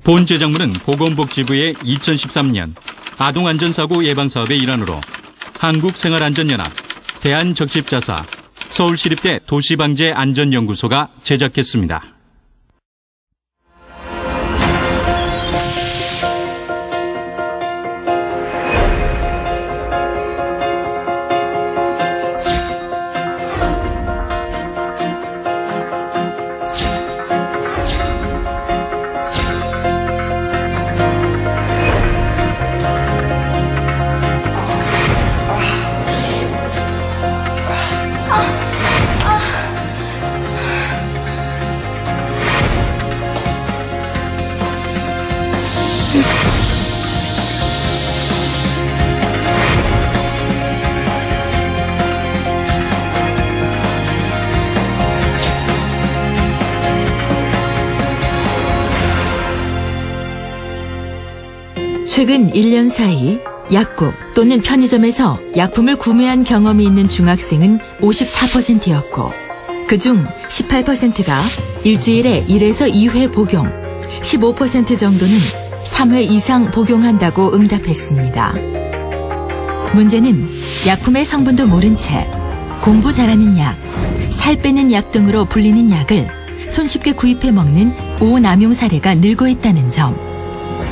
본 제작문은 보건복지부의 2013년 아동안전사고 예방사업의 일환으로 한국생활안전연합, 대한적십자사, 서울시립대 도시방재안전연구소가 제작했습니다. 최근 1년 사이 약국 또는 편의점에서 약품을 구매한 경험이 있는 중학생은 54%였고 그중 18%가 일주일에 1에서 2회 복용, 15% 정도는 3회 이상 복용한다고 응답했습니다. 문제는 약품의 성분도 모른 채 공부 잘하는 약, 살 빼는 약 등으로 불리는 약을 손쉽게 구입해 먹는 오남용 사례가 늘고 있다는 점.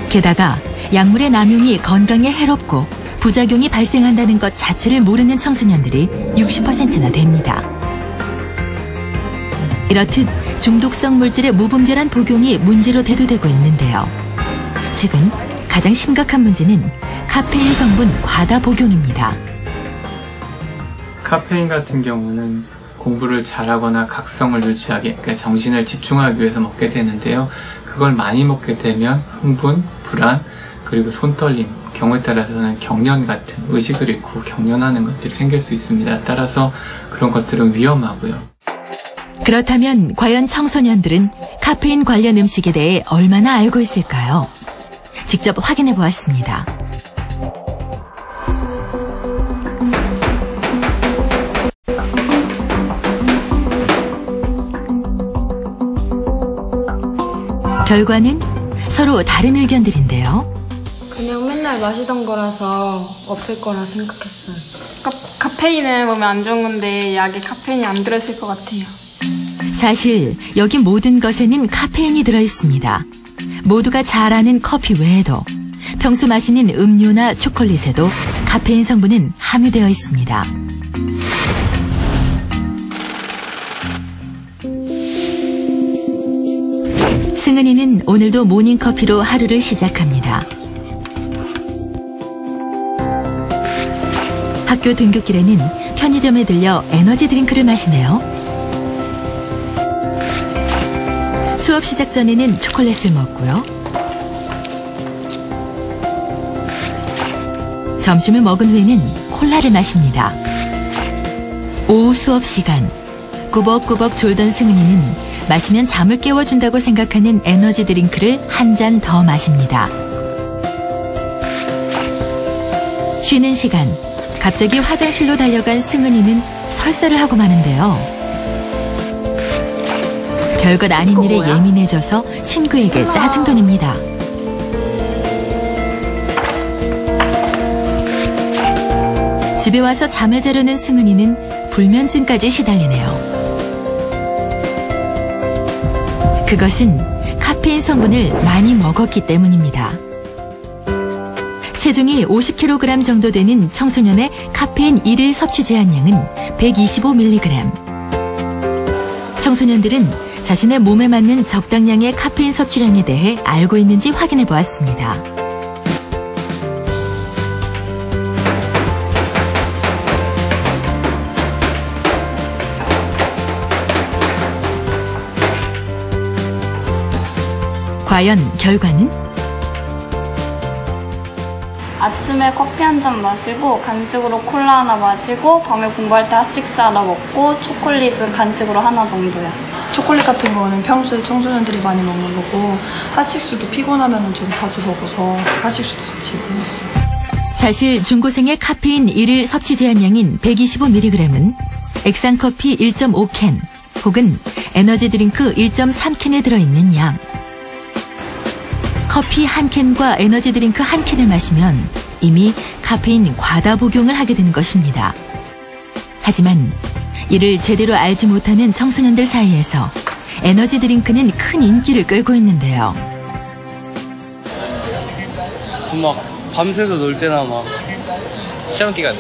게다가 약물의 남용이 건강에 해롭고 부작용이 발생한다는 것 자체를 모르는 청소년들이 60%나 됩니다. 이렇듯 중독성 물질의 무분별한 복용이 문제로 대두되고 있는데요. 최근 가장 심각한 문제는 카페인 성분 과다 복용입니다. 카페인 같은 경우는 공부를 잘하거나 각성을 유지하기, 그러니까 정신을 집중하기 위해서 먹게 되는데요. 그걸 많이 먹게 되면 흥분, 불안, 그리고 손떨림, 경우에 따라서는 경련 같은 의식을 잃고 경련하는 것들이 생길 수 있습니다. 따라서 그런 것들은 위험하고요. 그렇다면 과연 청소년들은 카페인 관련 음식에 대해 얼마나 알고 있을까요? 직접 확인해 보았습니다. 결과는 서로 다른 의견들인데요. 그냥 맨날 마시던 거라서 없을 거라 생각했어요. 카페인은 몸에 안 좋은 건데 약에 카페인이 안 들어있을 것 같아요. 사실 여기 모든 것에는 카페인이 들어있습니다. 모두가 잘 아는 커피 외에도 평소 마시는 음료나 초콜릿에도 카페인 성분은 함유되어 있습니다. 승은이는 오늘도 모닝커피로 하루를 시작합니다. 학교 등굣길에는 편의점에 들려 에너지 드링크를 마시네요. 수업 시작 전에는 초콜릿을 먹고요. 점심을 먹은 후에는 콜라를 마십니다. 오후 수업 시간, 꾸벅꾸벅 졸던 승은이는 마시면 잠을 깨워준다고 생각하는 에너지 드링크를 한 잔 더 마십니다. 쉬는 시간, 갑자기 화장실로 달려간 승은이는 설사를 하고 마는데요. 별것 아닌 일에 예민해져서 친구에게 짜증도 냅니다. 집에 와서 잠을 자려는 승은이는 불면증까지 시달리네요. 그것은 카페인 성분을 많이 먹었기 때문입니다. 체중이 50kg 정도 되는 청소년의 카페인 1일 섭취 제한량은 125mg. 청소년들은 자신의 몸에 맞는 적당량의 카페인 섭취량에 대해 알고 있는지 확인해 보았습니다. 과연 결과는? 아침에 커피 한 잔 마시고 간식으로 콜라 하나 마시고 밤에 공부할 때 핫식스 하나 먹고 초콜릿은 간식으로 하나 정도요. 초콜릿 같은 거는 평소에 청소년들이 많이 먹는 거고 핫식스도 피곤하면 좀 자주 먹어서 핫식스도 같이 먹었어요. 사실 중고생의 카페인 1일 섭취 제한량인 125mg은 액상커피 1.5캔 혹은 에너지 드링크 1.3캔에 들어있는 양. 커피 한 캔과 에너지 드링크 한 캔을 마시면 이미 카페인 과다 복용을 하게 되는 것입니다. 하지만 이를 제대로 알지 못하는 청소년들 사이에서 에너지 드링크는 큰 인기를 끌고 있는데요. 막 밤새서 놀 때나 막 시험 기간.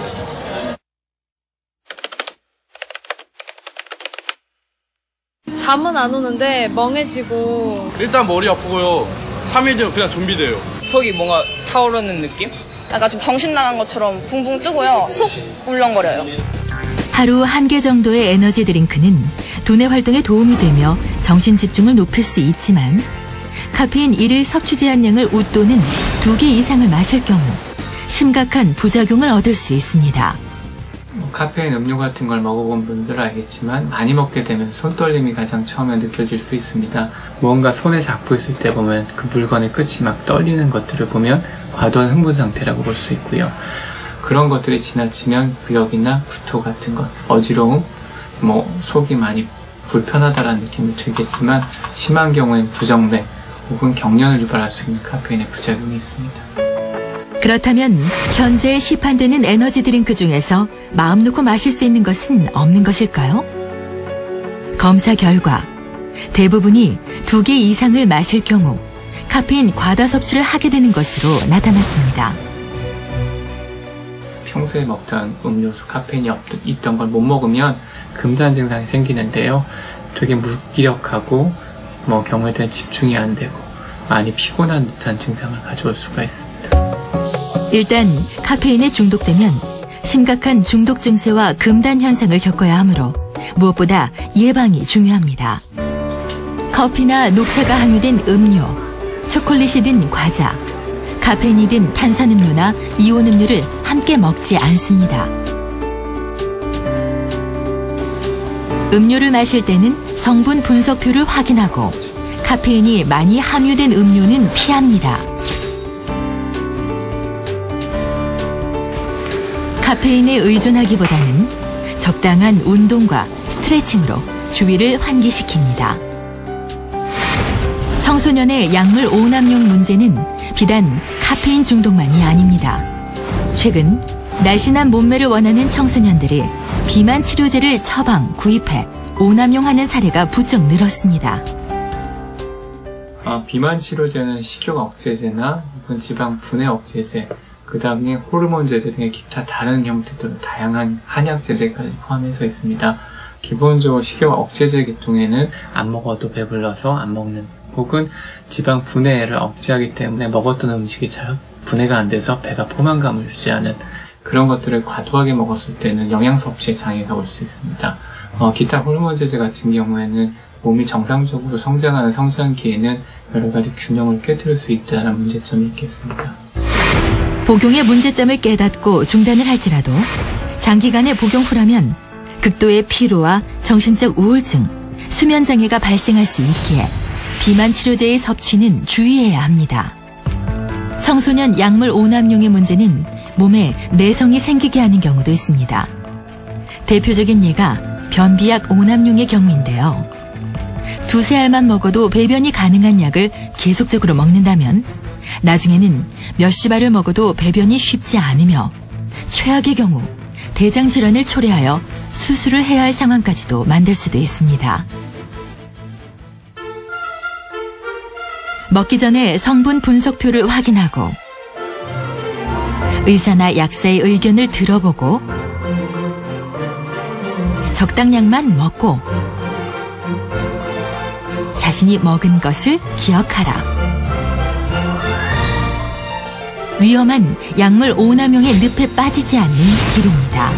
잠은 안 오는데 멍해지고 일단 머리 아프고요. 3일 뒤면 그냥 좀비 돼요. 속이 뭔가 타오르는 느낌? 약간 좀 정신 나간 것처럼 붕붕 뜨고요. 속 울렁거려요. 하루 1개 정도의 에너지 드링크는 두뇌 활동에 도움이 되며 정신 집중을 높일 수 있지만 카페인 1일 섭취 제한량을 웃도는 2개 이상을 마실 경우 심각한 부작용을 얻을 수 있습니다. 카페인 음료 같은 걸 먹어본 분들은 알겠지만 많이 먹게 되면 손떨림이 가장 처음에 느껴질 수 있습니다. 무언가 손에 잡고 있을 때 보면 그 물건의 끝이 막 떨리는 것들을 보면 과도한 흥분 상태라고 볼 수 있고요. 그런 것들이 지나치면 부역이나 구토 같은 것, 어지러움, 속이 많이 불편하다라는 느낌이 들겠지만 심한 경우엔 부정맥 혹은 경련을 유발할 수 있는 카페인의 부작용이 있습니다. 그렇다면 현재 시판되는 에너지 드링크 중에서 마음 놓고 마실 수 있는 것은 없는 것일까요? 검사 결과 대부분이 2개 이상을 마실 경우 카페인 과다 섭취를 하게 되는 것으로 나타났습니다. 평소에 먹던 음료수 카페인이 있던 걸 못 먹으면 금단 증상이 생기는데요. 되게 무기력하고 경우에 따라 집중이 안 되고 많이 피곤한 듯한 증상을 가져올 수가 있습니다. 일단 카페인에 중독되면 심각한 중독 증세와 금단 현상을 겪어야 하므로 무엇보다 예방이 중요합니다. 커피나 녹차가 함유된 음료, 초콜릿이 과자, 카페인이 든 탄산음료나 이온음료를 함께 먹지 않습니다. 음료를 마실 때는 성분 분석표를 확인하고 카페인이 많이 함유된 음료는 피합니다. 카페인에 의존하기보다는 적당한 운동과 스트레칭으로 주위를 환기시킵니다. 청소년의 약물 오남용 문제는 비단 카페인 중독만이 아닙니다. 최근 날씬한 몸매를 원하는 청소년들이 비만 치료제를 처방, 구입해 오남용하는 사례가 부쩍 늘었습니다. 비만 치료제는 식욕 억제제나 혹은 지방 분해 억제제, 그 다음에 호르몬 제제 등의 기타 다른 형태들로 다양한 한약 제제까지 포함해서 있습니다. 기본적으로 식욕 억제제 계통에는 안 먹어도 배불러서 안 먹는 혹은 지방 분해를 억제하기 때문에 먹었던 음식이 잘 분해가 안 돼서 배가 포만감을 유지하는 그런 것들을 과도하게 먹었을 때는 영양 섭취에 장애가 올 수 있습니다. 기타 호르몬 제제 같은 경우에는 몸이 정상적으로 성장하는 성장기에는 여러 가지 균형을 깨뜨릴 수 있다는 문제점이 있겠습니다. 복용의 문제점을 깨닫고 중단을 할지라도 장기간의 복용 후라면 극도의 피로와 정신적 우울증, 수면 장애가 발생할 수 있기에 비만 치료제의 섭취는 주의해야 합니다. 청소년 약물 오남용의 문제는 몸에 내성이 생기게 하는 경우도 있습니다. 대표적인 예가 변비약 오남용의 경우인데요. 2-3 알만 먹어도 배변이 가능한 약을 계속적으로 먹는다면 나중에는 몇십 알을 먹어도 배변이 쉽지 않으며 최악의 경우 대장 질환을 초래하여 수술을 해야 할 상황까지도 만들 수도 있습니다. 먹기 전에 성분 분석표를 확인하고 의사나 약사의 의견을 들어보고 적당량만 먹고 자신이 먹은 것을 기억하라. 위험한 약물 오남용의 늪에 빠지지 않는 길입니다.